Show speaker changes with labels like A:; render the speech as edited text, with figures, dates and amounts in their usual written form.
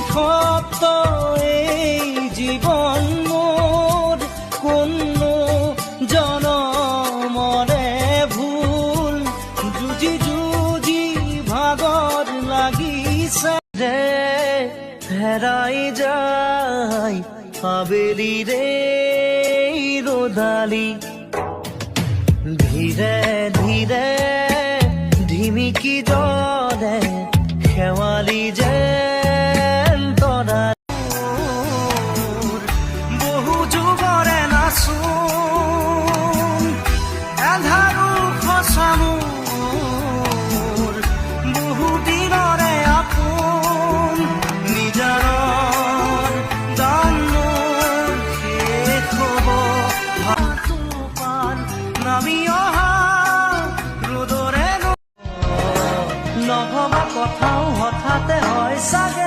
A: বিষপ্ত এই জীৱন মোৰ কোনো জনমৰে ভুল যুঁজি যুঁজি ভাগৰ লাগিছে ৰে হেৰাই যায় আবেলিৰে ৰ'দালি ধীৰে ধীৰে ধিমিকি দৰে শেৱালি যেন তৰা বহু যুগৰে নাচোন এন্ধাৰো সঁচা মোৰ বহু দিনৰে আপোন নিজাৰৰ দান মোৰ শেষ হ'ব পান নামি অহা ৰ'দৰে নহবা কথাও হঠাতে হয় চাগে